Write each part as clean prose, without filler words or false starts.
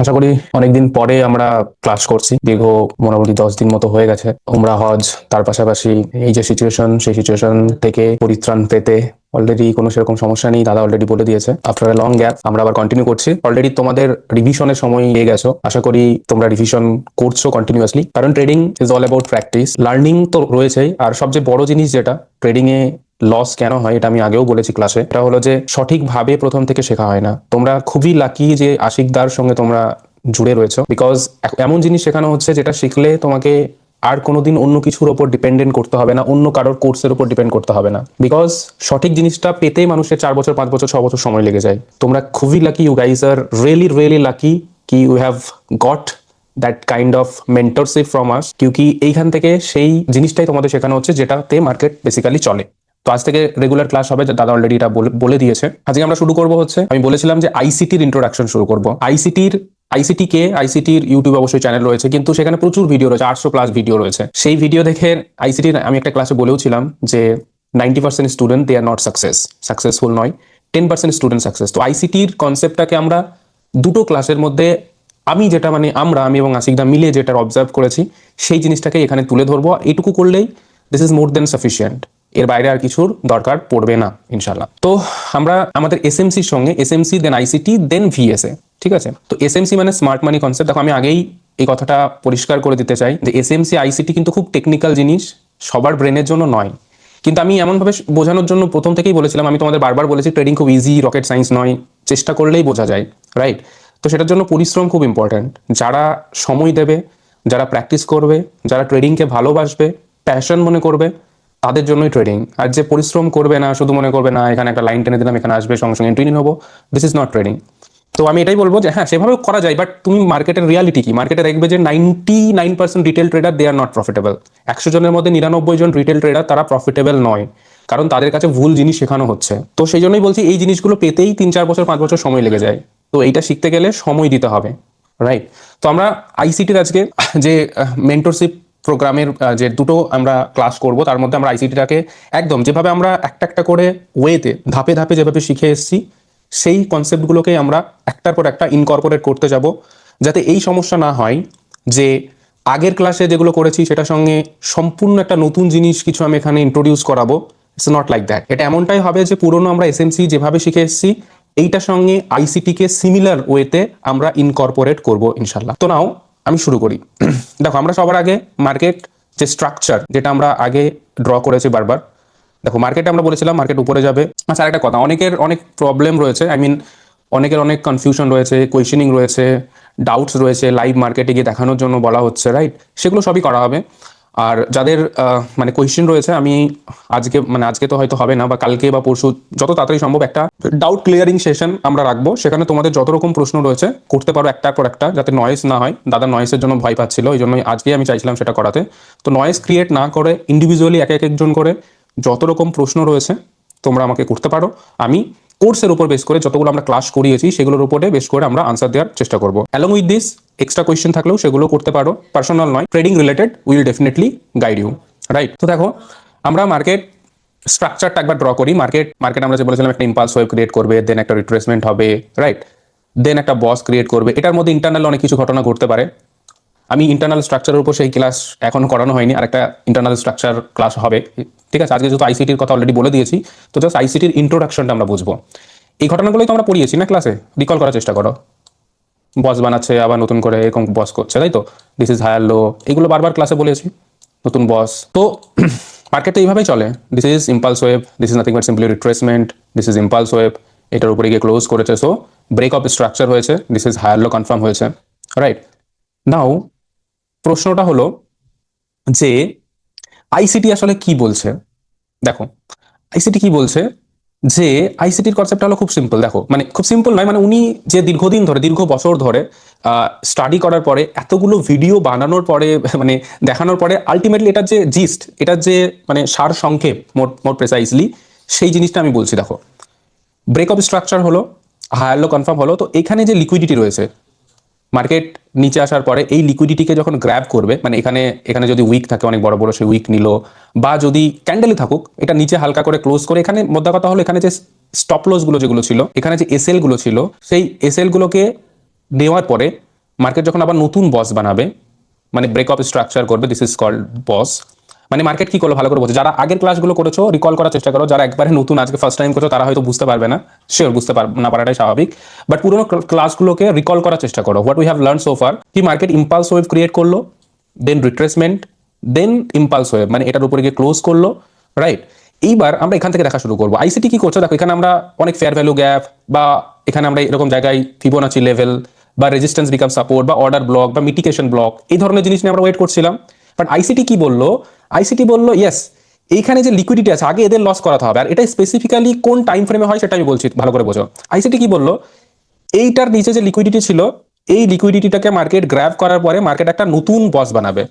আশা করি অনেকদিন পরে আমরা ক্লাস করছি। দীর্ঘ মোটামুটি 10 দিন মতো হয়ে গেছে উমরা হজ, তার পাশাপাশি এই যে সিচুয়েশন, সেই সিচুয়েশন থেকে পরিত্রাণ পেতে অলরেডি কোনো সেরকম সমস্যা নেই। দাদা অলরেডি বলে দিয়েছে আফটার এ লং গ্যাপ আমরা আবার কন্টিনিউ করছি। অলরেডি তোমাদের রিভিশনের সময় পেয়ে গেছো, আশা করি তোমরা রিভিশন করছো কন্টিনিউয়াসলি, কারণ trading is all about practice. Learning তো রয়েছেই, আর সবচেয়ে বড় জিনিস যেটা ট্রেডিং এ লস কেন হয় এটা আমি আগেও বলেছি ক্লাসে, এটা হলো যে সঠিকভাবে প্রথম থেকে শেখা হয় না। তোমরা খুবই লাকি যে আশিকদার সঙ্গে তোমরা জুড়ে রয়েছো, বিকজ এমন জিনিস শেখানো হচ্ছে যেটা শিখলে তোমাকে আর কোনোদিন অন্য কিছুর ওপর ডিপেন্ডেন্ট করতে হবে না, অন্য কারোর কোর্সের উপর ডিপেন্ড করতে হবে না। বিকজ সঠিক জিনিসটা পেতে মানুষের 4 বছর 5 বছর 6 বছর সময় লেগে যায়। তোমরা খুবই lucky, you guys are really really lucky কি you have got that kind of mentorship from us, কিউকি এইখান থেকে সেই জিনিসটাই তোমাদের শেখানো হচ্ছে যেটাতে মার্কেট বেসিক্যালি চলে। তো আজ থেকে রেগুলার ক্লাস হবে, দাদা অলরেডি এটা বলে দিয়েছে। আজকে আমরা শুরু করব হচ্ছে, আমি বলেছিলাম যে আইসিটির ইন্ট্রোডাকশন শুরু করব। আইসিটির ইউটিউব অবশ্যই চ্যানেল রয়েছে, কিন্তু সেখানে প্রচুর ভিডিও রয়েছে, 800+ ভিডিও রয়েছে। সেই ভিডিও দেখে আইসিটির আমি একটা ক্লাসে বলেওছিলাম যে 90% student they are not successful নয়, 10% স্টুডেন্ট সাকসেস। তো আইসিটির কনসেপ্টটাকে আমরা দুটো ক্লাসের মধ্যে আমি যেটা মানে আমি এবং আশিকদা মিলে যেটা অবজার্ভ করেছি সেই জিনিসটাকে এখানে তুলে ধরবো। এইটুকু করলেই this is more than sufficient, এর বাইরে আর কিছুর দরকার পড়বে না ইনশাল্লাহ। তো আমরা আমাদের এসএমসির সঙ্গে এসএমসি দেন আইসিটি দেন ভিএসএ, ঠিক আছে? তো এসএমসি মানে স্মার্ট মানি কনসেপ্ট। দেখো আমি আগেই এই কথাটা পরিষ্কার করে দিতে চাই যে এসএমসি আইসিটি কিন্তু খুব টেকনিক্যাল জিনিস, সবার ব্রেনের জন্য নয়। কিন্তু আমি এমনভাবে বোঝানোর জন্য প্রথম থেকেই বলেছিলাম, আমি তোমাদের বারবার বলেছি ট্রেডিং খুব ইজি, রকেট সায়েন্স নয়, চেষ্টা করলেই বোঝা যায়, রাইট? তো সেটার জন্য পরিশ্রম খুব ইম্পর্ট্যান্ট। যারা সময় দেবে, যারা প্র্যাকটিস করবে, যারা ট্রেডিংকে ভালোবাসবে, প্যাশন মনে করবে, তাদের জন্যই ট্রেডিং। আর যে পরিশ্রম করবে না, শুধু মনে করবে না এখানে একটা লাইন টেনে দিলাম, এখানে আসবে সঙ্গে সঙ্গে এন্ট্রি নেবো, দিস ইজ নট ট্রেডিং। তো আমি এটাই বলবো যে হ্যাঁ সেভাবেও করা যায়, বাট তুমি মার্কেটের রিয়ালিটি কি, মার্কেটে দেখবে যে 99% retail trader they are not profitable. 100 জনের মধ্যে 99 জন রিটেল ট্রেডার তারা প্রফিটেবল নয়, কারণ তাদের কাছে ভুল জিনিস শেখানো হচ্ছে। তো সেই জন্যই বলছি এই জিনিসগুলো পেতেই 3-4 বছর 5 বছর সময় লেগে যায়। তো এইটা শিখতে গেলে সময় দিতে হবে, রাইট? তো আমরা আইসিটির আজকে যে মেন্টরশিপ প্রোগ্রামের যে দুটো আমরা ক্লাস করব, তার মধ্যে আমরা আইসিটিটাকে একদম যেভাবে আমরা একটা একটা করে ওয়েতে ধাপে ধাপে যেভাবে শিখে এসেছি সেই কনসেপ্টগুলোকে আমরা একটার পর একটা ইনকর্পোরেট করতে যাব, যাতে এই সমস্যা না হয় যে আগের ক্লাসে যেগুলো করেছি সেটার সঙ্গে সম্পূর্ণ একটা নতুন জিনিস কিছু আমি এখানে ইন্ট্রোডিউস করাবো। It's not like that. এটা এমনটাই হবে যে পুরোনো আমরা এসএমসি যেভাবে শিখে এসেছি এইটার সঙ্গে আইসিটিকে সিমিলার ওয়েতে আমরা ইনকর্পোরেট করব ইনশাল্লাহ। তো নাও আমি শুরু করি। দেখো আমরা সবার আগে মার্কেট যে স্ট্রাকচার যেটা আমরা আগে ড্র করেছি বারবার, দেখো মার্কেটে আমরা বলেছিলাম মার্কেট উপরে যাবে। আচ্ছা আরেকটা কথা, অনেকের অনেক প্রবলেম রয়েছে, আই মিন অনেকের অনেক কনফিউশন রয়েছে, কোয়েশ্চেনিং রয়েছে, ডাউটস রয়েছে, লাইভ মার্কেটে গিয়ে দেখানোর জন্য বলা হচ্ছে, রাইট? সেগুলো সবই করা হবে। আর যাদের মানে কোয়েশ্চেন রয়েছে, আমি আজকে তো হয়তো হবে না, বা কালকে বা পরশু যত তাড়াতাড়ি সম্ভব একটা ডাউট ক্লিয়ারিং সেশন আমরা রাখবো। সেখানে তোমাদের যত রকম প্রশ্ন রয়েছে করতে পারো একটার পর একটা, যাতে নয়েজ না হয়। দাদা নয়েজের জন্য ভয় পাচ্ছিল, এই জন্যই আজকে আমি চাইছিলাম সেটা করাতে। তো নয়েজ ক্রিয়েট না করে ইন্ডিভিজুয়ালি এক একজন করে যত রকম প্রশ্ন রয়েছে তোমরা আমাকে করতে পারো। আমি কোর্সের উপর বেস করে যতগুলো আমরা ক্লাস করিয়েছি সেগুলোর উপরে বেস করে আমরা আনসার দেওয়ার চেষ্টা করবো। Along with this extra question থাকলেও সেগুলো করতে পারো, পার্সোনাল নয়, trading related, will definitely guide you, right? তো দেখো আমরা মার্কেট স্ট্রাকচারটা একবার ড্র করি। মার্কেট আমরা যে বলেছিলাম একটা ইম্পালস ওয়েভ ক্রিয়েট করবে, দেন একটা রিট্রেসমেন্ট হবে, রাইট? দেন একটা বস ক্রিয়েট করবে। এটার মধ্যে ইন্টারনাল অনেক কিছু ঘটনা ঘটতে পারে। আমি ইন্টারনাল স্ট্রাকচারের উপর সেই ক্লাস এখনো করানো হয়নি, আর একটা ইন্টারনাল স্ট্রাকচার ক্লাস হবে, ঠিক আছে? আজকে যেহেতু আইসিটির কথা অলরেডি বলে দিয়েছি, তো জাস্ট আইসিটির ইন্ট্রোডাকশনটা আমরা বুঝবো। এই ঘটনাগুলোই তো আমরা পড়িয়েছি না ক্লাসে, রিকল করার চেষ্টা করো। বস বানাচ্ছে, আবার নতুন করে এরকম বস করছে, তাই তো? দিস ইজ হায়ার লো, এগুলো বারবার ক্লাসে বলেছি, নতুন বস। তো মার্কেট তো এইভাবেই চলে। This is impulse wave, this is nothing but simply retracement, this is impulse wave, এটার উপরে গিয়ে ক্লোজ করেছে, সো ব্রেক অফ স্ট্রাকচার হয়েছে, this is higher low confirm হয়েছে, রাইট? নাও প্রশ্নটা হলো যে আইসিটি আসলে কি বলছে। দেখো আইসিটি কি বলছে, যে আইসিটির কনসেপ্টটা হলো খুব সিম্পল। দেখো মানে খুব সিম্পল নয়, মানে উনি যে দীর্ঘদিন ধরে, দীর্ঘ বছর ধরে স্টাডি করার পরে, এতগুলো ভিডিও বানানোর পরে, মানে দেখানোর পরে আলটিমেটলি এটার যে জিস্ট, এটার যে মানে সার সংক্ষেপ, মোর প্রেসাইজলি সেই জিনিসটা আমি বলছি। দেখো ব্রেক অফ স্ট্রাকচার হলো, হায়ার লো কনফার্ম হলো, তো এখানে যে লিকুইডিটি রয়েছে মার্কেট নিচে আসার পরে এই লিকুইডিটিকে যখন গ্র্যাব করবে, মানে এখানে এখানে যদি উইক থাকে অনেক বড় বড়, সেই উইক নিল, বা যদি ক্যান্ডেলে থাকুক এটা নিচে হালকা করে ক্লোজ করে, এখানে মোদ্দা কথা হলো এখানে যে স্টপ লস গুলো যেগুলো ছিল, এখানে যে এসএল গুলো ছিল, সেই এসএল গুলোকে নেওয়ার পরে মার্কেট যখন আবার নতুন বস বানাবে, মানে ব্রেকআপ স্ট্রাকচার করবে, দিস ইজ কল্ড বস। মানে মার্কেট কি করলো ভালো করে বোঝো, যারা আগের ক্লাসগুলো করেছো রিকল করার চেষ্টা করো, যারা একবারে নতুন আজকে ফার্স্ট টাইম করছো তারা হয়তো বুঝতে পারবে না, শিওর বুঝতে না পারাটাই স্বাভাবিক, বাট পুরোনো ক্লাসগুলোকে রিকল করার চেষ্টা করো। What we have learn so far, কি মার্কেট ইম্পালস ওয়েভ ক্রিয়েট করলো, দেন রিট্রেসমেন্ট, দেন ইম্পালস ওয়েভ, মানে এটার উপরে গিয়ে ক্লোজ করলো, রাইট। এইবার আমরা এখান থেকে দেখা শুরু করবো আইসিটি কি করছে। দেখো এখানে আমরা অনেক ফেয়ার ভ্যালু গ্যাপ, বা এখানে আমরা এরকম জায়গায় ফিবোনাচি লেভেল বা রেজিস্ট্যান্স বিকাম সাপোর্ট বা অর্ডার ব্লক বা মিটিগেশন ব্লক, এই ধরনের জিনিস নিয়ে আমরা ওয়েট করছিলাম। বাট আইসিটি কি বললো, আইসিটি বললো ইয়েস, এইখানে যে লিকুইডিটি আছে আগে এদের লস করাতে হবে, আর এটা স্পেসিফিক্যালি কোন টাইম ফ্রেমে হয় সেটা আমি বলছি, ভালো করে বোঝো। আইসিটি কি বললো, এইটার নিচে যে লিকুইডিটি ছিল, এই লিকুইডিটিটাকে মার্কেট গ্র্যাব করার পরে মার্কেট একটা নতুন বস বানাবে,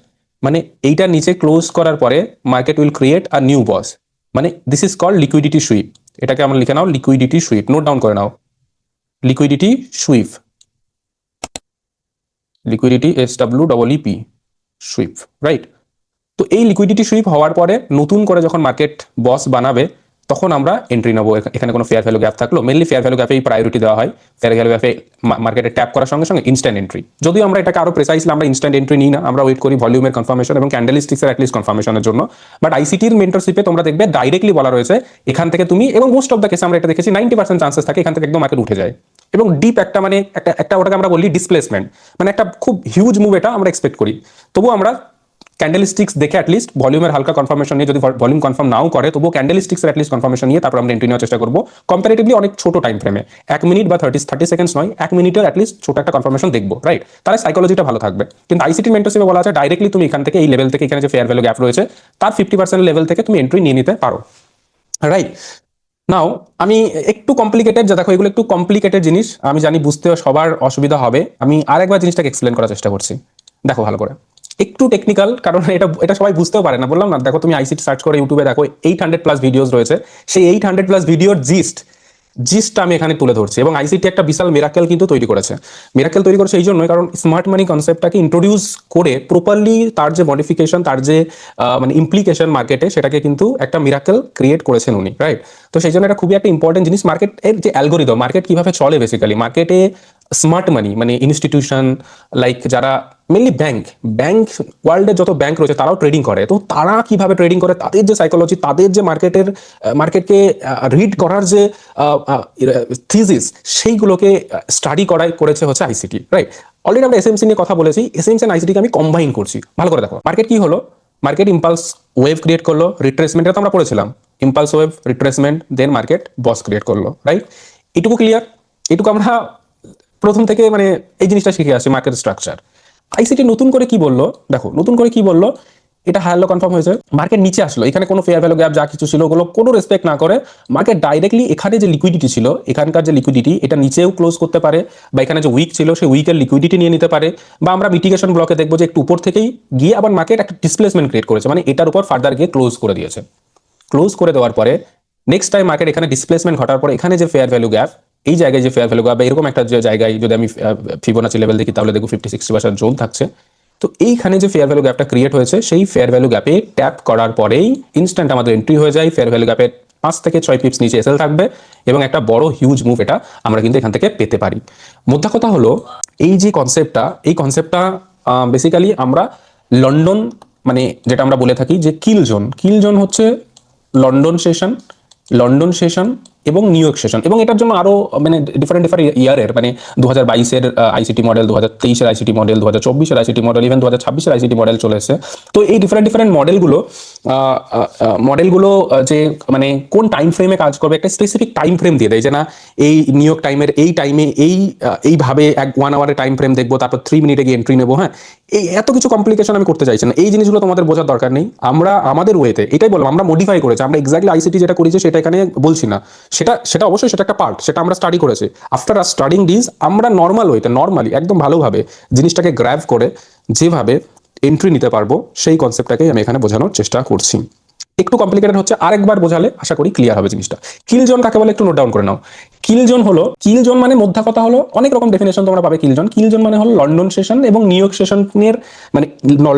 মানে এইটার নিচে ক্লোজ করার পরে market will create a new boss, মানে this is called liquidity sweep. এটাকে আমরা লিখে নাও লিকুইডিটি সুইপ, নোট ডাউন করে নাও, liquidity sweep, liquidity SWEEP, sweep, right. তো এই লিকুইডিটি সুইপ হওয়ার পরে নতুন করে যখন মার্কেট বস বানাবে তখন আমরা এন্ট্রি নেবো। এখানে কোনো ফেয়ার ভ্যালু গ্যাপ থাকলো, মেনলি ফেয়ার ভ্যালু গ্যাপেই প্রায়োরিটি দেওয়া হয়। ফেয়ার ভ্যালু গ্যাপে মার্কেটে ট্যাপ করার সঙ্গে সঙ্গে ইনস্ট্যান্ট এন্ট্রি, যদিও আমরা এটাকে আরো প্রেসাইসলি আমরা ইনস্ট্যান্ট এন্ট্রি নিই না, আমরা ওয়েট করি ভলিউমের কনফার্মেশন এবং ক্যান্ডেলস্টিক্সের অ্যাটলিস্ট কনফার্মেশনের জন্য। বাট আইসিটির মেন্টরশিপে তোমরা দেখবে ডাইরেক্টলি বলা রয়েছে এখান থেকে তুমি, এবং মোস্ট অফ দ্য কেসে আমরা এটা দেখেছি 90% চান্সেস থাকে এখান থেকে একদম মার্কেট উঠে যায়, এবং ডিপ একটা মানে একটা ওটাকে আমরা বলি ডিসপ্লেসমেন্ট, মানে একটা খুব হিউজ মুভ এটা আমরা এক্সপেক্ট করি। তবুও আমরা ক্যান্ডেলস্টিক্স দেখে অ্যাটলিস্ট ভলিউমের হালকা কনফার্মেশন নিয়ে, যদি ভলিউম কনফার্ম নাও করে তবুও ক্যান্ডেলস্টিক্সের অ্যাটলিস্ট কনফার্মেশন নিয়ে তারপর আমরা এন্ট্রি নেওয়ার চেষ্টা করবো, কম্পারেটিভলি অনেক ছোট টাইম ফ্রেমে, 1 মিনিট বা 30 সেকেন্ডস নয়, 1 মিনিটের অ্যাটলিস্ট ছোট একটা কনফার্মেশন দেখবো, রাইট। তাহলে সাইকোলজিটা ভালো থাকবে। কিন্তু আইসিটি মেন্টরশিপে বলা আছে ডাইরেক্টলি তুমি এখান থেকে এই লেভেল থেকে, এখানে যে ফেয়ার ভ্যালু গ্যাপ রয়েছে তার 50% লেভেল থেকে তুমি এন্ট্রি নিয়ে নিতে পারো, রাইট। নাও আমি একটু কমপ্লিকেটেড, যা দেখো এগুলো একটু কমপ্লিকেটেড জিনিস, আমি জানি বুঝতেও সবার অসুবিধা হবে, আমি আরেকবার জিনিসটাকে এক্সপ্লেন করার চেষ্টা করছি। দেখো ভালো করে, একটু টেকনিক্যাল, কারণ এটা সবাই বুঝতেও পারে না, বললাম না। দেখো তুমি আইসিটি সার্চ করে ইউটিউবে দেখো 800+ ভিডিওস রয়েছে, সেই 800+ ভিডিওর জিস্টটা আমি এখানে তুলে ধরছি। এবং আইসিটি একটা বিশাল মিরাকেল কিন্তু তৈরি করেছে। মিরাকেল তৈরি করেছে এই জন্যই কারণ স্মার্ট মানি কনসেপ্টটাকে ইন্ট্রোডিউস করে প্রপারলি তার যে মডিফিকেশন, তার যে মানে ইমপ্লিকেশন মার্কেটে, সেটাকে কিন্তু একটা মিরাকেল ক্রিয়েট করেছেন উনি, রাইট। তো সেই জন্য এটা খুবই একটা ইম্পর্টেন্ট জিনিস। মার্কেটের যে অ্যালগোরিদম, মার্কেট কিভাবে চলে বেসিক্যালি, মার্কেটে স্মার্ট মানি মানে ইনস্টিটিউশন লাইক যারা মেনলি ব্যাংক ওয়ার্ল্ডের যত ব্যাংক রয়েছে তারাও ট্রেডিং করে, তো তারা কিভাবে ট্রেডিং করে, তাদের যে সাইকোলজি, তাদের যে মার্কেটকে রিড করার যে থিসিস, সেইগুলোকে স্টাডি করেছে হচ্ছে আইসিটি, রাইট। অলরেডি আমরা এসএমসি নিয়ে কথা বলেছি, এসএমসি এন্ড আইসিটিকে আমি কম্বাইন করছি। ভালো করে দেখো, মার্কেট কি হলো, মার্কেট ইম্পালস ওয়েভ ক্রিয়েট করলো, রিট্রেসমেন্টটা তো আমরা পড়েছিলাম, ইম্পালস ওয়েভ, রিট্রেসমেন্ট, দেন মার্কেট বস ক্রিয়েট করলো, রাইট। এটুকু ক্লিয়ার, এটুকু আমরা প্রথম থেকে মানে এই জিনিসটা শিখে আসছি, মার্কেট স্ট্রাকচার। আইসিটি নতুন করে কি বললো, দেখো নতুন করে কি বললো, এটা হায়ার লো কনফার্ম হয়েছে, মার্কেট নিচে আসলো, এখানে কোনো ফেয়ার ভ্যালু গ্যাপ যা কিছু ছিল ওগুলো কোনো রেসপেক্ট না করে মার্কেট ডাইরেক্টলি এখানে যে লিকুইডিটি ছিল, এখানকার যে লিকুইডিটি, এটা নিচেও ক্লোজ করতে পারে, বা এখানে যে উইক ছিল সেই উইকের লিকুইডিটি নিয়ে নিতে পারে, বা আমরা মিটিগেশন ব্লকে দেখবো যে একটু উপর থেকেই গিয়ে আবার মার্কেট একটা ডিসপ্লেসমেন্ট ক্রিয়েট করেছে, মানে এটার উপর ফার্দার গিয়ে ক্লোজ করে দিয়েছে। ক্লোজ করে দেওয়ার পরে নেক্সট টাইম মার্কেট এখানে ডিসপ্লেসমেন্ট ঘটার পরে এখানে যে ফেয়ার ভ্যালু গ্যাপ, এই জায়গায় যে ফেয়ার ভ্যালু গ্যাপ, এরকম একটা যে জায়গায় যদি আমি ফিবোনাচি লেভেল দেখি তাহলে দেখো 50-60% জোন থাকছে। তো এইখানে যে ফেয়ার ভ্যালু গ্যাপটা ক্রিয়েট হয়েছে, সেই ফেয়ার ভ্যালু গ্যাপে ট্যাপ করার পরেই ইনস্ট্যান্ট আমাদের এন্ট্রি হয়ে যায়। ফেয়ার ভ্যালু গ্যাপের 5 থেকে 6 পিপস নিচে এসএল থাকবে এবং একটা বড় হিউজ মুভ এটা আমরা কিন্তু এখান থেকে পেতে পারি। মোদ্দা কথা হলো এই যে কনসেপ্টটা, এই কনসেপ্টটা বেসিক্যালি আমরা লন্ডন, মানে যেটা আমরা বলে থাকি যে কিল জোন হচ্ছে লন্ডন সেশন এবং নিউ ইয়র্ক সেশন, এবং এটার জন্য আরো মানে ডিফারেন্ট ইয়ারের, মানে 2022-এর আইসিটি মডেল, 2023-এর আইসিটি মডেল, 2024-এর আইসিটি মডেল, ইভেন 2026-এর আইসিটি মডেল চলে এসেছে। তো এই ডিফারেন্ট মডেলগুলো যে মানে কোন টাইম ফ্রেমে কাজ করবে, একটা স্পেসিফিক টাইম ফ্রেম দিয়ে দেয়, যে না এই নিউ ইয়র্ক টাইমের এই টাইমে এইভাবে 1 আওয়ারের টাইম ফ্রেম দেখবো, তারপর 3 মিনিটে গিয়ে এন্ট্রি নেবো। হ্যাঁ, এই এত কিছু কমপ্লিকেশন আমি করতে চাইছি না, এই জিনিসগুলো তোমাদের বোঝার দরকার নেই। আমরা আমাদের ওয়েতে এটাই বললাম, আমরা মডিফাই করেছি, আমরা এক্স্যাক্টলি আইসিটি যেটা করেছি সেটা এখানে বলছি না, সেটা অবশ্যই সেটা একটা পার্ট, সেটা আমরা স্টাডি করেছি। আফটার স্টাডিং দিস আমরা নর্মালি একদম ভালোভাবে জিনিসটাকে গ্র্যাব করে যেভাবে এন্ট্রি নিতে পারবো সেই কনসেপ্টটাকেই আমি এখানে বোঝানোর চেষ্টা করছি। একটু কমপ্লিকেটেড হচ্ছে, আরেকবার বোঝালে আশা করি ক্লিয়ার হবে জিনিসটা। কিল জোন কাকে বলে একটু নোট ডাউন করে নাও। কিল জোন মানে মোদ্দা কথা হলো, অনেক রকম ডেফিনেশন তোমরা পাবে। কিল জোন মানে হলো লন্ডন সেশন এবং নিউ ইয়র্ক সেশনের, মানে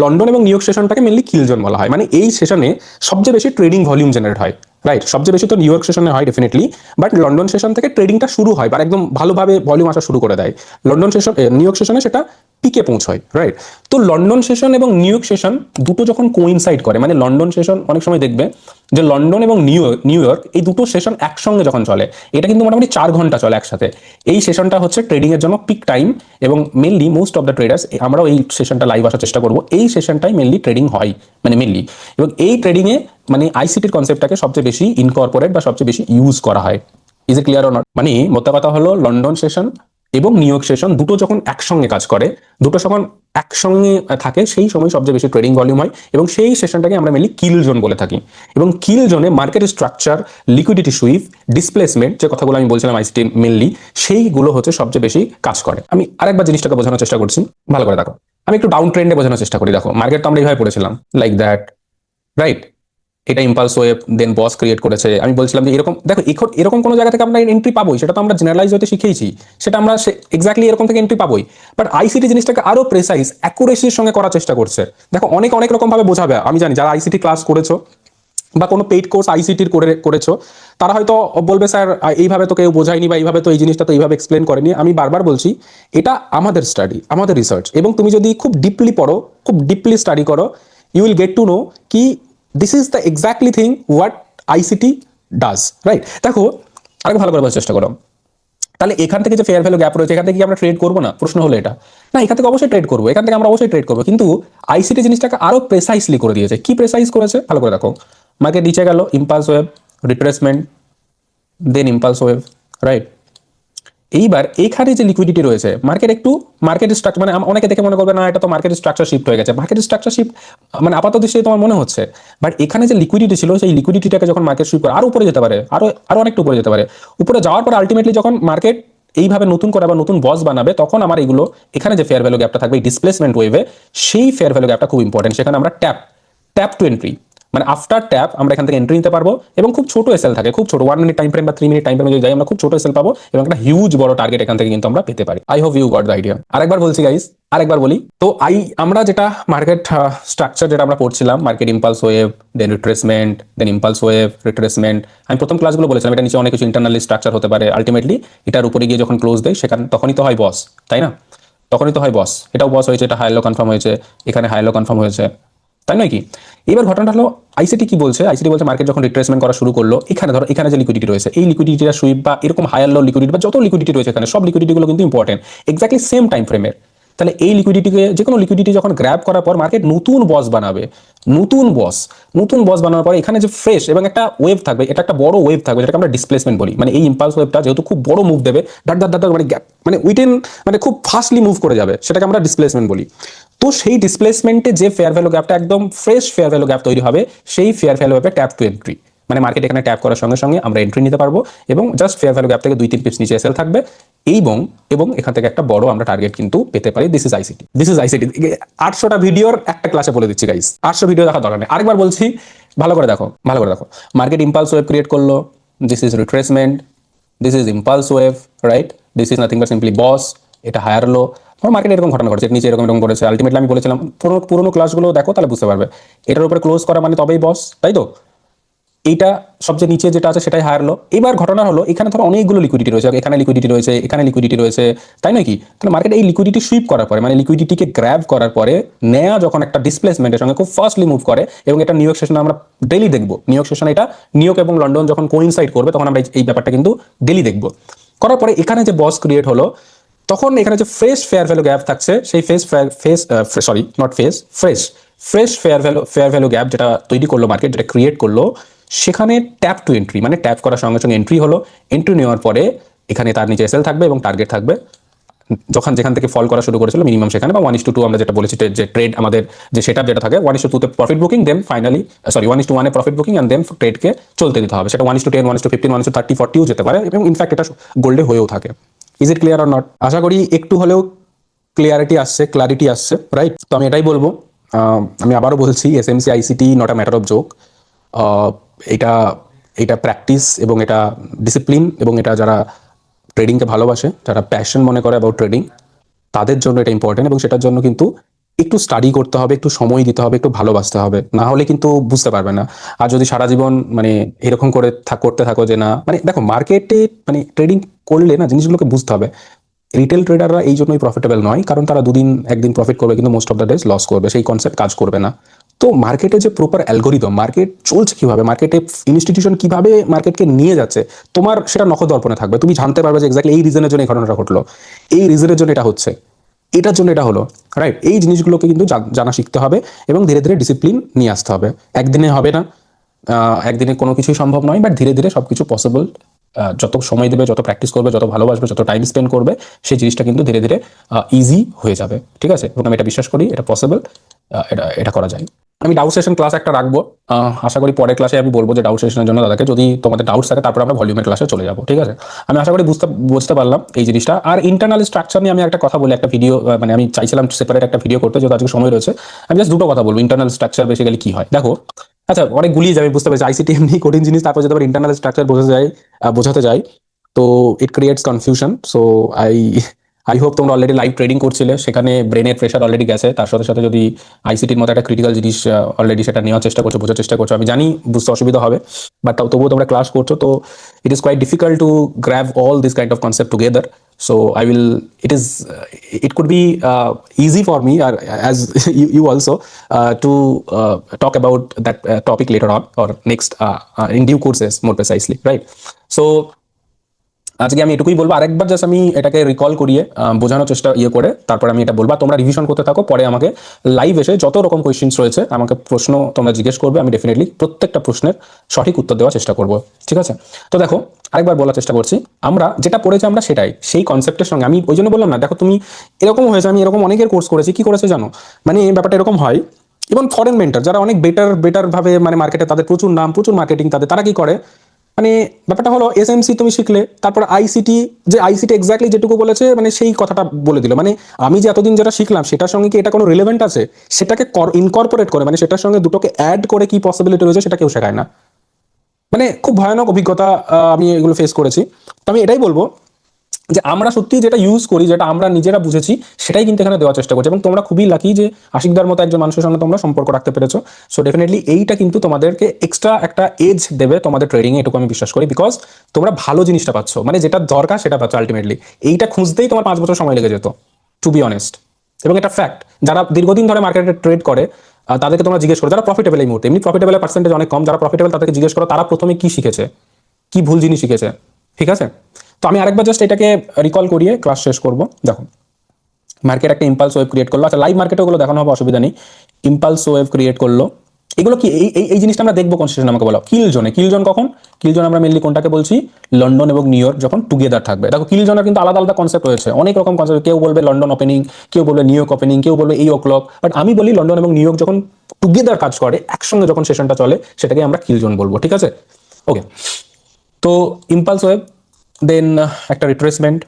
লন্ডন এবং নিউ ইয়র্ক সেশনটাকে মেনলি কিল জোন বলা হয়। মানে এই সেশনে সবচেয়ে বেশি ট্রেডিং ভলিউম জেনারেট হয়, রাইট, সবচেয়ে বেশি তো নিউ ইয়র্ক সেশনে হয় ডেফিনেটলি, বাট লন্ডন সেশন থেকে ট্রেডিংটা শুরু হয় বা একদম ভালোভাবে ভলিউম আসা শুরু করে দেয়। লন্ডন সেশন নিউ ইয়র্ক সেশনে সেটা পিকে পৌঁছয়, রাইট। তো লন্ডন সেশন এবং নিউ ইয়র্ক সেশন দুটো যখন কোইনসাইড করে, মানে লন্ডন সেশন অনেক সময় দেখবে যে লন্ডন এবং নিউ ইয়র্ক এই দুটো সেশন একসঙ্গে যখন চলে, এটা কিন্তু মোটামুটি 4 ঘন্টা চলে একসাথে। এই সেশনটা হচ্ছে ট্রেডিং এর জন্য পিক টাইম, এবং mainly most of the traders, আমরাও এই সেশনটা লাইভ আসার চেষ্টা করব, এই সেশনটাই মেনলি ট্রেডিং হয়, মানে মেনলি। এবং এই ট্রেডিং এ মানে আইসিটির কনসেপ্টটাকে সবচেয়ে বেশি ইনকর্পোরেট বা সবচেয়ে বেশি ইউজ করা হয়। Is it clear or not? মানে মোদ্দা কথা হলো, লন্ডন সেশন এবং নিউ ইয়র্ক সেশন দুটো যখন একসঙ্গে কাজ করে, দুটো যখন একসঙ্গে থাকে, সেই সময় সবচেয়ে বেশি ট্রেডিং ভলিউম হয়, এবং সেই সেশনটাকে আমরা মেনলি কিল জোন বলে থাকি। এবং কিল জোনে market structure, liquidity sweep, displacement, যে কথাগুলো আমি বলছিলাম আইসিটি মেনলি, সেইগুলো হচ্ছে সবচেয়ে বেশি কাজ করে। আমি আরেকবার জিনিসটাকে বোঝানোর চেষ্টা করছি, ভালো করে দেখো। আমি একটু ডাউন ট্রেন্ডে বোঝানোর চেষ্টা করি। দেখো, মার্কেট তো আমরা এইভাবে পড়েছিলাম, লাইক দ্যাট, রাইট। এটা ইম্পালস ওয়েভ, দেন বস ক্রিয়েট করেছে। আমি বলছিলাম যে এরকম, দেখো এরকম কোনো জায়গা থেকে আমরা এন্ট্রি পাবোই, সেটা তো আমরা জেনারেলাইজ হতে শিখেইছি, সেটা আমরা এক্স্যাক্টলি এরকম থেকে এন্ট্রি পাবোই। বাট আইসিটি জিনিসটাকে আরো প্রেসাইজ, অ্যাকুরেসির সঙ্গে করার চেষ্টা করছে। দেখো, অনেক অনেক রকম ভাবে বোঝাবে। আমি জানি যারা আইসিটি ক্লাস করেছো বা কোনো পেইড কোর্স আইসিটির করেছো, তারা হয়তো বলবে স্যার এইভাবে তো কেউ বোঝায়নি, বা এইভাবে তো এই জিনিসটা তো এইভাবে এক্সপ্লেন করেনি। আমি বারবার বলছি, এটা আমাদের স্টাডি, আমাদের রিসার্চ, এবং তুমি যদি খুব ডিপলি পড়ো, খুব ডিপলি স্টাডি করো, you will get to know কি this is the exactly thing what ICT does, right. দেখো, আরেক ভালো করে বোঝার চেষ্টা করো। তাহলে এখান থেকে যে ফেয়ার ভ্যালু গ্যাপ রয়েছে, এখান থেকে কি আমরা ট্রেড করবো না? প্রশ্ন হলো এটা। না, এখান থেকে অবশ্যই ট্রেড করবো, এখান থেকে আমরা অবশ্যই ট্রেড করবো, কিন্তু আইসিটি জিনিসটাকে আরো প্রেসাইসলি করে দিয়েছে। কি প্রেসাইজ করেছে? ভালো করে দেখো। মার্কেট নিচে গেল, ইম্পালস ওয়েভ, রিট্রেসমেন্ট, দেন ইম্পালস ওয়েভ, রাইট। এইবার এখানে যে লিকুইডিটি রয়েছে, মার্কেট স্ট্রাকচার, মানে অনেকে দেখে মনে করবে না এটা তো মার্কেট স্ট্রাকচার শিফট হয়ে গেছে। মার্কেট স্ট্রাকচার শিফট মানে আপাতত দৃষ্টিতে তোমার মনে হচ্ছে, বাট এখানে যে লিকুইডিটি ছিল, সেই লিকুইডিটিটাকে যখন মার্কেট শিফট করে আরো উপরে যেতে পারে, আরো অনেকটা উপরে যেতে পারে। উপরে যাওয়ার পর আলটিমেটলি যখন মার্কেট এইভাবে নতুন করে আবার নতুন বস বানাবে, তখন আমার এগুলো, এখানে যে ফেয়ার ভ্যালু গ্যাপটা থাকবে এই ডিসপ্লেসমেন্ট ওয়েভে, সেই ফেয়ার ভ্যালু গ্যাপটা খুব ইম্পর্টেন্ট। সেখানে আমরা ট্যাপ টু এন্ট্রি, মানে আফটার ট্যাপ আমরা এখান থেকে এন্ট্রি নিতে পারবো, এবং খুব ছোট এসএল থাকে, খুব ছোট 1 মিনিট টাইম ফ্রেম বা 3 মিনিট টাইম ফ্রেমে যদি যাই, আমরা খুব ছোট এসএল পাবো, এবং একটা হিউজ বড় টার্গেট এখান থেকে কিন্তু আমরা পেতে পারি। I hope you got the idea. আরেকবার বলছি গাইস, আরেকবার বলি তো, আমরা যেটা মার্কেট স্ট্রাকচার যেটা আমরা পড়ছিলাম, মার্কেট ইম্পালস ওয়েভ, দেন রিট্রেসমেন্ট, দেন ইম্পালস ওয়েভ, রিট্রেসমেন্ট। আমি প্রথম ক্লাসগুলো বলেছিলাম এটা নিচে অনেক কিছু ইন্টারনালি স্ট্রাকচার হতে পারে, আলটিমেটলি এটার উপরে গিয়ে যখন ক্লোজ দেয়, সেখানে তখনই তো হয় বস, তাই না? তখনই তো হয় বস। এটাও বস হয়েছে, এটা হাই লো কনফার্ম হয়েছে, এখানে হাই লো কনফার্ম হয়েছে, তাই নয় কি? এবার ঘটনাটা হলো, আইসিটি কি বলছে? আইসিটি বলছে মার্কেট যখন রিট্রেসমেন্ট করা শুরু করলো, এখানে ধরো এখানে যে লিকুইডিটি রয়েছে, এই লিকুইডিটিটা সুইপ বা এরকম হায়ার লো লিকুইডিটি বা যত লিকুইডিটি রয়েছে এখানে, সব লিকুইডিটিগুলো কিন্তু ইম্পর্টেন্ট, এক্স্যাক্টলি সেম টাইম ফ্রেমের। তাহলে এই লিকুইডিটিকে, যে কোনো লিকুইডিটি যখন গ্র্যাব করার পর মার্কেট নতুন বস বানাবে, নতুন বস বানানোর পরে এখানে যে ফ্রেশ এবং একটা ওয়েভ থাকবে, এটা একটা বড় ওয়েভ থাকবে, যেটাকে আমরা ডিসপ্লেসমেন্ট বলি। মানে এই ইম্পালস ওয়েভটা যেহেতু খুব বড় মুভ দেবে, ডাট ডাট ডাট, মানে গ্যাপ, মানে উইটেন, মানে খুব ফাস্টলি মুভ করে যাবে, সেটাকে আমরা ডিসপ্লেসমেন্ট বলি। তো সেই ডিসপ্লেসমেন্টে যে ফেয়ার ভ্যালু গ্যাপটা একদম ফ্রেশ ফেয়ার ভ্যালু গ্যাপ তৈরি হবে, সেই ফেয়ার ভ্যালু গ্যাপে ট্যাপ টু এন্ট্রি, মানে মার্কেট এখানে ট্যাপ করার সঙ্গে সঙ্গে আমরা এন্ট্রি নিতে পারবো, এবং জাস্ট ফেয়ার ভ্যালু গ্যাপ থেকে 2-3 পিপস নিচে এসএল থাকবে, এবং এখান থেকে একটা বড় আমরা টার্গেট কিন্তু পেতে পারি। This is ICT. 800টা ভিডিওর একটা ক্লাসে বলে দিচ্ছি গাইস, 800 ভিডিও দেখা দরকার নেই। আরেকবার বলছি, ভালো করে দেখো। মার্কেট ইম্পালস ওয়েভ ক্রিয়েট করলো, this is retracement, this is impulse wave, right. This is nothing but simply boss, এটা হায়ার লো। মার্কেট এরকম ঘটনা ঘটেছে, নিচে এরকম করেছে। আলটিমেটলি আমি বলেছিলাম, পুরোনো ক্লাসগুলো দেখো, তাহলে বুঝতে পারবে। এটার উপরে ক্লোজ করা মানে তবেই বস, তাই তো? এইটা সবচেয়ে নিচে যেটা আছে সেটাই হায়ার লো। এবার ঘটনা হলো, এখানে ধরো অনেকগুলো লিকুইডিটি রয়েছে, এখানে লিকুইডিটি রয়েছে, এখানে লিকুইডিটি রয়েছে, তাই নয় কি? তাহলে মার্কেট এই লিকুইডিটি সুইপ করার পরে, মানে লিকুইডিটিকে গ্র্যাব করার পরে, নেয়া যখন একটা ডিসপ্লেসমেন্টের সঙ্গে খুব ফাস্টলি মুভ করে, এবং এটা নিউ ইয়র্ক সেশনে আমরা ডেলি দেখবো। নিউ ইয়র্ক সেশনে এটা নিউ ইয়র্ক এবং লন্ডন যখন কোইনসাইড করবে, তখন আমরা এই ব্যাপারটা কিন্তু ডেলি দেখবো। করার পরে এখানে যে বস ক্রিয়েট হলো, তখন এখানে যে ফ্রেশ ফেয়ার ভ্যালু গ্যাপ থাকছে, সেই ফ্রেশ ফেয়ার ভ্যালু গ্যাপ যেটা তৈরি করলো মার্কেট, যেটা ক্রিয়েট করলো, সেখানে ট্যাপ টু এন্ট্রি, মানে ট্যাপ করার সঙ্গে সঙ্গে এন্ট্রি হলো। এন্ট্রি নেওয়ার পরে এখানে তার নিচে এসএল থাকবে এবং টার্গেট থাকবে যখন যেখান থেকে ফল করা শুরু করেছিল মিনিমাম সেখানে, বা 1:2 আমরা যেটা বলেছি, যে ট্রেড আমাদের যে সেটআপ যেটা থাকে 1:2 তে প্রফিট বুকিং, দেন ফাইনালি 1:1 এ প্রফিট বুকিং, এন্ড দেন ট্রেডকে চলতে দিতে হবে। সেটা 1:10, 1:15, 1:30, 40ও যেতে পারে, এবং ইনফ্যাক্ট এটা গোল্ডে হয়েও থাকে। Is it clear or not? আশা করি একটু হলেও ক্লিয়ারিটি আসছে, রাইট। তো আমি এটাই বলবো, আমি আবারও বলছি, SMC ICT not a matter of joke. এটা এটা প্র্যাকটিস, এবং এটা ডিসিপ্লিন, এবং এটা যারা ট্রেডিংকে ভালোবাসে, যারা প্যাশন মনে করে অ্যাবাউট ট্রেডিং, তাদের জন্য এটা ইম্পর্টেন্ট। এবং সেটার জন্য কিন্তু একটু স্টাডি করতে হবে, একটু সময় দিতে হবে, একটু ভালোবাসতে হবে, না হলে কিন্তু বুঝতে পারবে না। আর যদি সারা জীবন মানে এরকম করে করতে থাকো যে না, মানে দেখো মার্কেটে মানে ট্রেডিং করলে না জিনিসগুলোকে বুঝতে হবে। রিটেল ট্রেডাররা এই জন্যই প্রফিটেবল নয়, কারণ তারা দুদিন একদিন প্রফিট করবে কিন্তু most of the days loss করবে, সেই কনসেপ্ট কাজ করবে না। তো মার্কেটে যে প্রপার অ্যালগোরিদম, মার্কেট চলছে কিভাবে, মার্কেটে ইনস্টিটিউশন কিভাবে মার্কেটকে নিয়ে যাচ্ছে, তোমার সেটা নখদর্পণে থাকবে। তুমি জানতে পারবে যে এক্স্যাক্টলি এই রিজনের জন্য এই ঘটনাটা ঘটলো, এই রিজনের জন্য এটা হচ্ছে, এটার জন্য এটা হলো, রাইট। এই জিনিসগুলোকে কিন্তু জানা শিখতে হবে এবং ধীরে ধীরে ডিসিপ্লিন নিয়ে আসতে হবে। একদিনে হবে না, একদিনে কোনো কিছুই সম্ভব নয়, বাট ধীরে ধীরে সবকিছু পসিবল। যত সময় দেবে, যত প্র্যাকটিস করবে, যত ভালোবাসবে, যত টাইম স্পেন্ড করবে, সেই জিনিসটা কিন্তু ধীরে ধীরে ইজি হয়ে যাবে, ঠিক আছে। এবং আমি এটা বিশ্বাস করি, এটা পসিবল, এটা এটা করা যায়। আমি ডাউট সেশন ক্লাস একটা রাখবো, আশা করি পরের ক্লাসে আমি বলবো যে ডাউট সেশনের জন্য দাদাকে, যদি তোমাদের ডাউটস থাকে তারপর আমরা ভলিউমের ক্লাসে চলে যাবো, ঠিক আছে। আমি আশা করি বুঝতে পারলাম এই জিনিসটা। আর ইন্টারনাল স্ট্রাকচার নিয়ে আমি একটা কথা বলি, একটা ভিডিও, মানে আমি চাইছিলাম সেপারেট একটা ভিডিও করতে, যেহেতু আজকে সময় রয়েছে। আমি জাস্ট দুটো কথা বলবো, ইন্টারনাল স্ট্রাকচার বেসিক্যালি কি হয় দেখো। আচ্ছা, অনেক গুলিয়ে যাবে, বুঝতে পারছি আইসিটি এমনি কঠিন জিনিস, তারপর যদি আবার ইন্টারনাল স্ট্রাকচার বোঝাতে যাই, তো it creates confusion. So I hope তোমরা অলরেডি লাইভ ট্রেডিং করছিলে, সেখানে ব্রেনের প্রেশার অলরেডি গেছে, তার সাথে সাথে যদি আইসিটির মতো একটা ক্রিটিক্যাল জিনিস অলরেডি সেটা নেওয়ার চেষ্টা করছো, বোঝার চেষ্টা করছো, আমি জানি বুঝতে অসুবিধা হবে, বাট তবুও তোমরা ক্লাস করছো, তো it is quite difficult to grab all this kind of concept together. So I will. It could be easy for me, or as you also, to talk about that topic later on or next in due courses, more precisely, right? So আজকে আমি এটুকুই বলবো। আরেকবার just আমি এটাকে recall করিয়ে বোঝানোর চেষ্টা করে তারপর আমি এটা বলবো। তোমরা রিভিশন করতে থাকো, পরে আমাকে লাইভ এসে যত রকম কোয়েশ্চেন্স রয়েছে আমাকে প্রশ্ন তোমরা জিজ্ঞেস করবে, আমি ডেফিনেটলি প্রত্যেকটা প্রশ্নের সঠিক উত্তর দেওয়ার চেষ্টা করব, ঠিক আছে। তো দেখো, আরেকবার বলার চেষ্টা করছি, আমরা যেটা পড়েছি আমরা সেটাই, সেই কনসেপ্টের সঙ্গে আমি ওই জন্য বললাম না, দেখো তুমি এরকম হয়েছে, আমি এরকম অনেকের কোর্স করেছি, কি করেছে জানো, মানে ব্যাপারটা এরকম হয়। এবং ফরেন মেন্টর যারা অনেক বেটার ভাবে মানে মার্কেটে, তাদের প্রচুর নাম, প্রচুর মার্কেটিং, তারা কি করে, মানে ব্যাপারটা হলো এসএমসি তুমি শিখলে, তারপর আইসিটি, যে আইসিটি এক্স্যাক্টলি যেটুকু বলেছে মানে সেই কথাটা বলে দিল, মানে আমি যে এতদিন যেটা শিখলাম সেটার সঙ্গে কি এটা কোনো রিলেভেন্ট আছে, সেটাকে ইনকর্পোরেট করে, মানে সেটার সঙ্গে দুটোকে অ্যাড করে কি পসিবিলিটি রয়েছে সেটা কেউ শেখায় না। মানে খুব ভয়ানক অভিজ্ঞতা, আমি এগুলো ফেস করেছি। তো আমি এটাই বলবো যে আমরা সত্যি যেটা ইউজ করি, যেটা আমরা নিজেরা বুঝেছি, সেটাই কিন্তু এখানে দেওয়ার চেষ্টা করছি। এবং তোমরা খুবই লাকি যে আশিকদার মতো একজন মানুষের সঙ্গে তোমরা সম্পর্ক রাখতে পেরেছো। সো ডেফিনেটলি এইটা কিন্তু তোমাদেরকে এক্সট্রা একটা এজ দেবে তোমাদের ট্রেডিং এ, এটুকু আমি বিশ্বাস করি, বিকজ তোমরা ভালো জিনিসটা পাচ্ছ, মানে যেটা দরকার সেটা পাচ্ছ আলটিমেটলি। এইটা খুঁজতেই তোমার 5 বছর সময় লেগে যেত, টু বি অনেস্ট। এবং এটা ফ্যাক্ট, যারা দীর্ঘদিন ধরে মার্কেটে ট্রেড করে তাদেরকে তোমরা জিজ্ঞেস করো, যারা প্রফিটেবল এই মুহূর্তে, এমনি প্রফিটেবলের পার্সেন্টেজ অনেক কম, যারা প্রফিটেবল তাদেরকে জিজ্ঞেস করো তারা প্রথমে কি শিখেছে, কি ভুল জিনিস শিখেছে, ঠিক আছে। তো আমি আরেকবার জাস্ট এটাকে রিকল করিয়ে ক্লাস শেষ করবো। দেখো, মার্কেট একটা ইম্পালস ওয়েভ ক্রিয়েট করলো, আচ্ছা লাইভ মার্কেটে ওগুলো দেখানো হবে, অসুবিধা নেই। ইম্পালস ওয়েভ ক্রিয়েট করলো, এগুলো কি এই জিনিসটা আমরা দেখবো কোন সেশন, আমাকে বলো। কিল জোনে, কিল জোন কখন, কিল জোন আমরা মেনলি কোনটাকে বলছি, লন্ডন এবং নিউ ইয়র্ক যখন টুগেদার থাকবে। দেখো কিল জোনের কিন্তু আলাদা আলাদা কনসেপ্ট রয়েছে, অনেক রকম কনসেপ্ট, কেউ বলবে লন্ডন ওপেনিং, কেউ বলবে নিউ ইয়র্ক ওপেনিং, কেউ বলবে এই ও ক্লক, বাট আমি বলি লন্ডন এবং নিউ ইয়র্ক যখন টুগেদার কাজ করে, একসঙ্গে যখন সেশনটা চলে, সেটাকে আমরা কিল জোন বলবো, ঠিক আছে। ওকে, তো ইম্পালস ওয়েভ, দেন একটা রিট্রেসমেন্ট।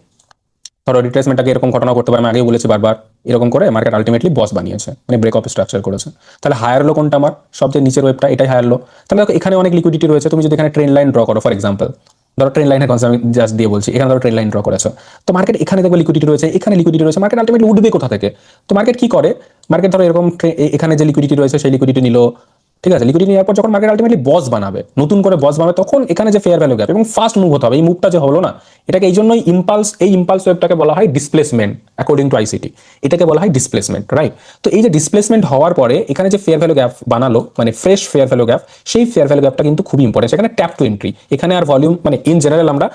ধরো রিট্রেসমেন্টটাকে এরকম ঘটনা করতে পারে, আমি আগেই বলেছি বারবার, এরকম করে মার্কেট আলটিমেটলি বস বানিয়েছে, মানে ব্রেক অফ স্ট্রাকচার করেছে। তাহলে হায়ার লো কোনটা, আমার সবচেয়ে নিচের ওয়েবটা, এটাই হায়ার লো। তাহলে দেখো এখানে অনেক লিকুইডিটি রয়েছে, তুমি যদি এখানে ট্রেন লাইন ড্র করো, ফর এক্সাম্পল ধরো ট্রেন লাইনের কনসেপ্ট আমি জাস্ট দিয়ে বলছি, এখানে ধরো ট্রেন লাইন ড্র করেছো, তো মার্কেট এখানে দেখবে লিকুইডিটি রয়েছে, এখানে লিকুইডিটি রয়েছে, মার্কেট আলটিমেটলি উঠবে কোথা থেকে। তো মার্কেট কি করে, মার্কেট ধরো এরকম এখানে যে লিকুইডিটি রয়েছে সেই লিকুইডিটি নিল, ঠিক আছে। লিকুইডিটি নেওয়ার পর যখন মার্কেট আলটিমেটলি বস বানাবে, নতুন করে বস বানাবে, তখন এখানে যে ফেয়ার ভ্যালু গ্যাপ এবং ফাস্ট মুভ হতে হবে, এই মুভটা যে হলো না, এটাকে এই জন্যই ইম্পালস ওয়েভটাকে বলা হয় ডিসপ্লেসমেন্ট, অ্যাকর্ডিং টু আইসিটি এটাকে বলা হয় ডিসপ্লেসমেন্ট, রাইট। তো এই যে ডিসপ্লেসমেন্ট হওয়ার পরে এখানে যে ফেয়ার ভ্যালু গ্যাপ বানালো, মানে ফ্রেশ ফেয়ার ভ্যালু গ্যাপ, সেই ফেয়ার ভ্যালু গ্যাপটা কিন্তু খুবই ইম্পর্টেন্ট। সেখানে ট্যাপ টু এন্ট্রি, এখানে আর ভলিউম, মানে ইন জেনারেল আমরা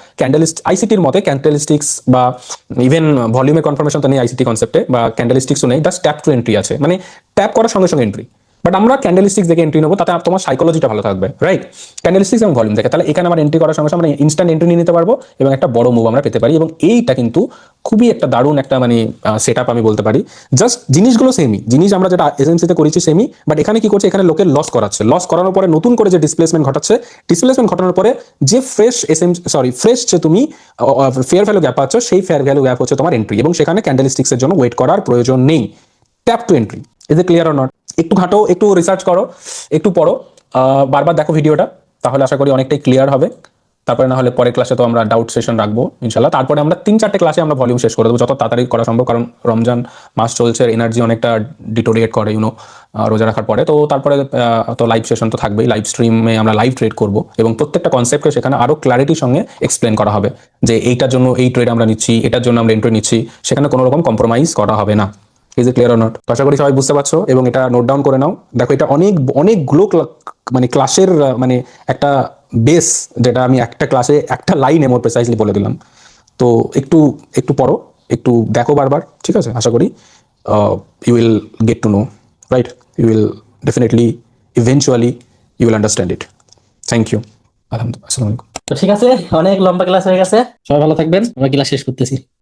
আইসিটির মতে ক্যান্ডেলস্টিক্স বা ইভেন ভলিউমের কনফার্মেশন তো নেই আইসিটি কনসেপ্টে, বা ক্যান্ডেলস্টিক্সও নেই, জাস্ট ট্যাপ টু এন্ট্রি আছে, মানে ট্যাপ করার সঙ্গে সঙ্গে এন্ট্রি। বাট আমরা ক্যান্ডেলস্টিক্স দেখে এন্ট্রি নেবো, তাতে তোমার সাইকোলজিটা ভালো থাকবে, রাইট। ক্যান্ডেলস্টিক্স এবং ভলিউম দেখে, তাহলে এখানে আমার এন্ট্রি করার সঙ্গে সঙ্গে আমরা ইনস্ট্যান্ট এন্ট্রি নিয়ে নিতে পারবো এবং একটা বড় মুভ আমরা পেতে পারি। এবং এইটা কিন্তু খুবই একটা দারুণ একটা মানে সেট আপ আমি বলতে পারি। জাস্ট জিনিসগুলো সেমই জিনিস, আমরা যেটা এজেন্সিতে করেছি সেমই, বাট এখানে কি করছে, এখানে লোকের লস করাচ্ছে, লস করানোর পরে নতুন করে যে ডিসপ্লেসমেন্ট ঘটাচ্ছে, ডিসপ্লেসমেন্ট ঘটানোর পরে যে ফ্রেশ যে তুমি ফেয়ার ভ্যালু গ্যাপ পাচ্ছ, সেই ফেয়ার ভ্যালু গ্যাপ হচ্ছে তোমার এন্ট্রি, এবং সেখানে ক্যান্ডেলস্টিক্সের জন্য ওয়েট করার প্রয়োজন নেই। Tap to entry, is a clear or not? একটু ঘাটো, একটু রিসার্চ করো, একটু পড়ো, বারবার দেখো ভিডিওটা, তাহলে আশা করি অনেকটাই ক্লিয়ার হবে। তারপরে না হলে পরের ক্লাসে তো আমরা ডাউট সেশন রাখবো ইনশাল্লাহ। তারপরে আমরা 3-4টে ক্লাসে আমরা ভলিউম শেষ করে দেবো যত তাড়াতাড়ি করা সম্ভব, কারণ রমজান মাস চলছে, এনার্জি অনেকটা ডিটোরিয়েট করে রোজা রাখার পরে। তো তারপরে তো লাইভ সেশন তো থাকবেই, লাইভ স্ট্রিমে আমরা লাইভ ট্রেড করব এবং প্রত্যেকটা কনসেপ্টকে সেখানে আরও ক্ল্যারিটির সঙ্গে এক্সপ্লেন করা হবে যে এইটার জন্য এই ট্রেড আমরা নিচ্ছি, এটার জন্য আমরা এন্ট্রি নিচ্ছি, সেখানে কোনো রকম কম্প্রোমাইজ করা হবে না। Is it clear or not? আশা করি সবাই বুঝতে পারছো এবং এটা নোট ডাউন করে নাও। দেখো এটা অনেকগুলো মানে ক্লাসের মানে একটা বেস, যেটা আমি একটা ক্লাসে একটা লাইনে মোর প্রিসাইজলি বলে দিলাম। তো একটু একটু পড়ো, একটু দেখো বারবার, ঠিক আছে? আশা করি you will get to know, right? You will definitely eventually you will understand it. Thank you. আলহামদুলিল্লাহ, আসসালামু আলাইকুম। তো ঠিক আছে, অনেক লম্বা ক্লাস হয়ে গেছে, সবাই ভালো থাকবেন, আমরা ক্লাস শেষ করতেছি।